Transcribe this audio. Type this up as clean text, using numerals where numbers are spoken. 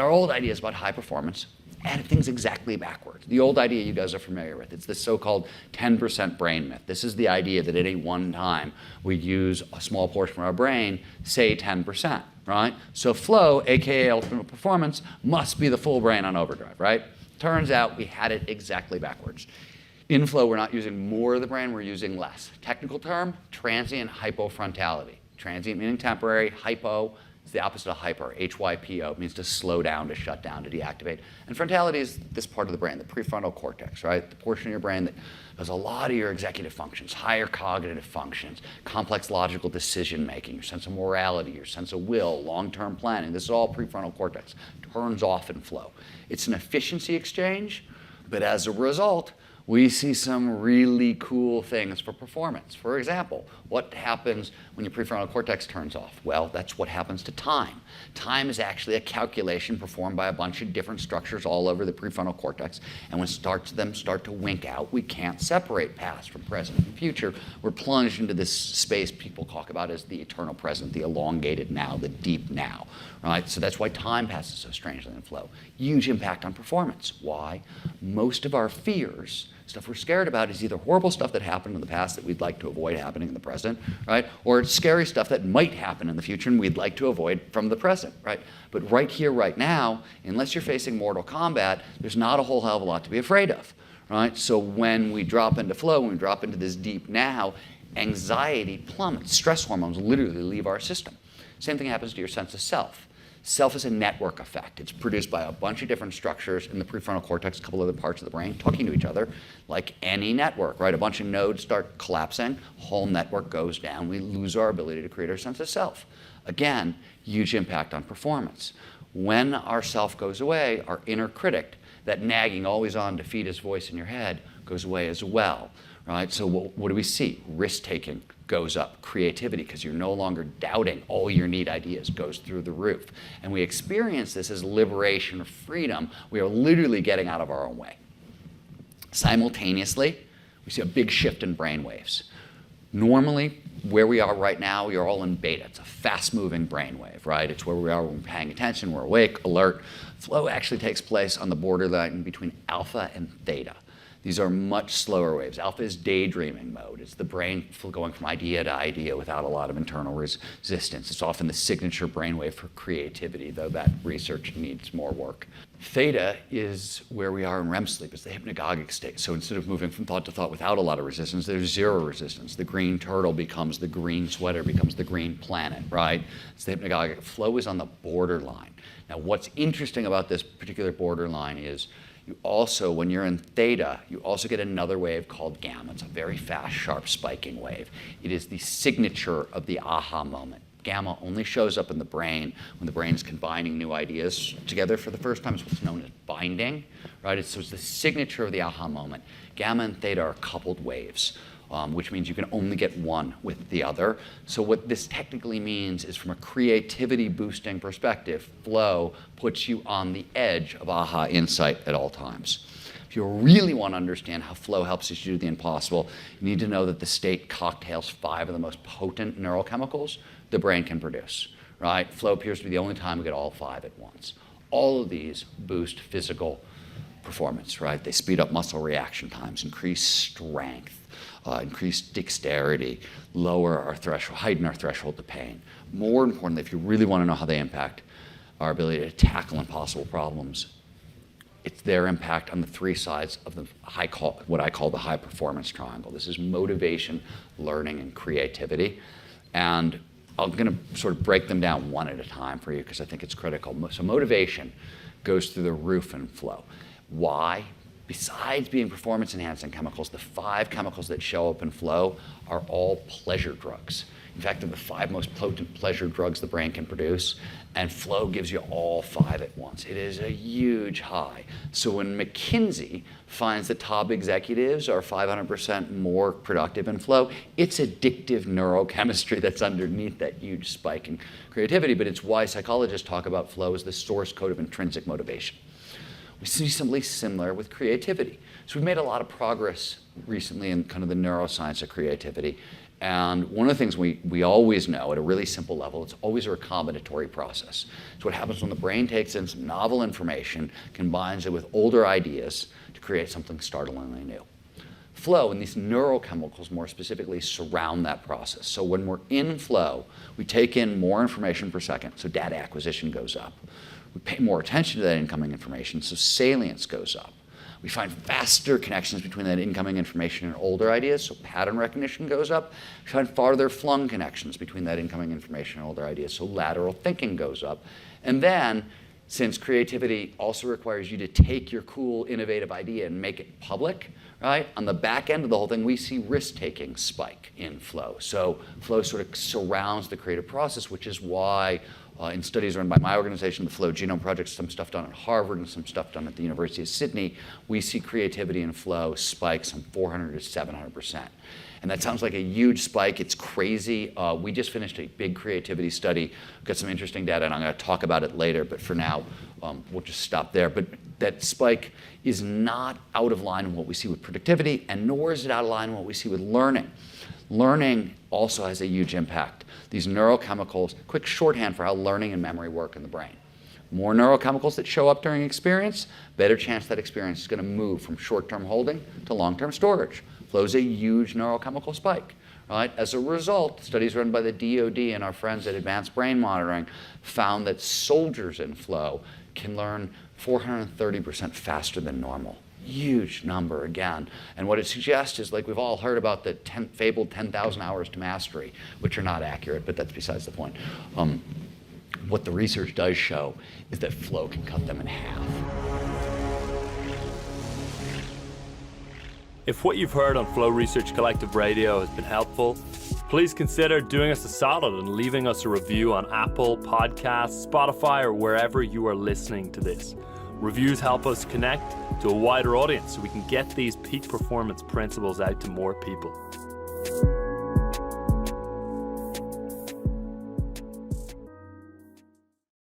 Our old ideas about high performance added things exactly backwards. The old idea you guys are familiar with, it's the so-called 10% brain myth. This is the idea that at any one time we use a small portion of our brain, say 10%, right? So flow, aka ultimate performance, must be the full brain on overdrive, right? Turns out we had it exactly backwards. In flow, we're not using more of the brain, we're using less. Technical term, transient hypofrontality. Transient meaning temporary, hypo, it's the opposite of hyper, H-Y-P-O, means to slow down, to shut down, to deactivate. And frontality is this part of the brain, the prefrontal cortex, right? The portion of your brain that does a lot of your executive functions, higher cognitive functions, complex logical decision making, your sense of morality, your sense of will, long-term planning. This is all prefrontal cortex. Turns off in flow. It's an efficiency exchange, but as a result, we see some really cool things for performance. For example, what happens when your prefrontal cortex turns off? Well, that's what happens to time. Time is actually a calculation performed by a bunch of different structures all over the prefrontal cortex, and when them start to wink out, we can't separate past from present and future. We're plunged into this space people talk about as the eternal present, the elongated now, the deep now, right? So that's why time passes so strangely in flow. Huge impact on performance. Why? Most of our fears, stuff we're scared about, is either horrible stuff that happened in the past that we'd like to avoid happening in the present, right? Or it's scary stuff that might happen in the future and we'd like to avoid from the present, right? But right here, right now, unless you're facing mortal combat, there's not a whole hell of a lot to be afraid of, right? So when we drop into flow, when we drop into this deep now, anxiety plummets. Stress hormones literally leave our system. Same thing happens to your sense of self. Self is a network effect. It's produced by a bunch of different structures in the prefrontal cortex, a couple other parts of the brain, talking to each other, like any network, right? A bunch of nodes start collapsing, whole network goes down, we lose our ability to create our sense of self. Again, huge impact on performance. When our self goes away, our inner critic, that nagging, always on defeatist voice in your head, goes away as well, right? So what do we see? Risk-taking goes up. Creativity, because you're no longer doubting all your neat ideas, goes through the roof. And we experience this as liberation or freedom. We are literally getting out of our own way. Simultaneously, we see a big shift in brain waves. Normally, where we are right now, we are all in beta. It's a fast-moving brainwave, right? It's where we are when we're paying attention, we're awake, alert. Flow actually takes place on the borderline between alpha and theta. These are much slower waves. Alpha is daydreaming mode. It's the brain going from idea to idea without a lot of internal resistance. It's often the signature brainwave for creativity, though that research needs more work. Theta is where we are in REM sleep. It's the hypnagogic state. So instead of moving from thought to thought without a lot of resistance, there's zero resistance. The green turtle becomes the green sweater, becomes the green planet, right? It's the hypnagogic. Flow is on the borderline. Now, what's interesting about this particular borderline is you also, when you're in theta, you also get another wave called gamma. It's a very fast, sharp, spiking wave. It is the signature of the aha moment. Gamma only shows up in the brain when the brain is combining new ideas together for the first time. It's what's known as binding, right? So it's the signature of the aha moment. Gamma and theta are coupled waves, which means you can only get one with the other. So what this technically means is, from a creativity boosting perspective, flow puts you on the edge of aha insight at all times. If you really want to understand how flow helps us do the impossible, you need to know that the state cocktails 5 of the most potent neurochemicals the brain can produce, right? Flow appears to be the only time we get all 5 at once. All of these boost physical performance, right? They speed up muscle reaction times, increase strength, increase dexterity, lower our threshold, heighten our threshold to pain. More importantly, if you really want to know how they impact our ability to tackle impossible problems, it's their impact on the 3 sides of the what I call the high performance triangle. This is motivation, learning, and creativity. And I'm going to sort of break them down one at a time for you because I think it's critical. So motivation goes through the roof in flow. Why? Besides being performance-enhancing chemicals, the 5 chemicals that show up in flow are all pleasure drugs. In fact, they're the 5 most potent pleasure drugs the brain can produce, and flow gives you all 5 at once. It is a huge high. So when McKinsey finds that top executives are 500% more productive in flow, it's addictive neurochemistry that's underneath that huge spike in creativity, but it's why psychologists talk about flow as the source code of intrinsic motivation. We see something similar with creativity. So we've made a lot of progress recently in kind of the neuroscience of creativity. And one of the things we always know at a really simple level, it's always a recombinatory process. It's what happens when the brain takes in some novel information, combines it with older ideas to create something startlingly new. Flow and these neurochemicals more specifically surround that process. So when we're in flow, we take in more information per second, so data acquisition goes up. We pay more attention to that incoming information, so salience goes up. We find faster connections between that incoming information and older ideas, so pattern recognition goes up. We find farther flung connections between that incoming information and older ideas, so lateral thinking goes up. And then, since creativity also requires you to take your cool, innovative idea and make it public, right? On the back end of the whole thing, we see risk-taking spike in flow. So flow sort of surrounds the creative process, which is why in studies run by my organization, the Flow Genome Project, some stuff done at Harvard and some stuff done at the University of Sydney, we see creativity and flow spike some 400 to 700%. And that sounds like a huge spike. It's crazy. We just finished a big creativity study. We've got some interesting data, and I'm going to talk about it later. But for now, we'll just stop there. But that spike is not out of line with what we see with productivity, and nor is it out of line with what we see with learning. Learning also has a huge impact. These neurochemicals, quick shorthand for how learning and memory work in the brain. More neurochemicals that show up during experience, better chance that experience is going to move from short-term holding to long-term storage. Flow is a huge neurochemical spike. Right? As a result, studies run by the DoD and our friends at Advanced Brain Monitoring found that soldiers in flow can learn 430% faster than normal. Huge number again. And what it suggests is, like we've all heard about the fabled 10,000 hours to mastery, which are not accurate, but that's besides the point. What the research does show is that flow can cut them in half. If what you've heard on Flow Research Collective Radio has been helpful, please consider doing us a solid and leaving us a review on Apple Podcasts, Spotify, or wherever you are listening to this. Reviews help us connect to a wider audience so we can get these peak performance principles out to more people.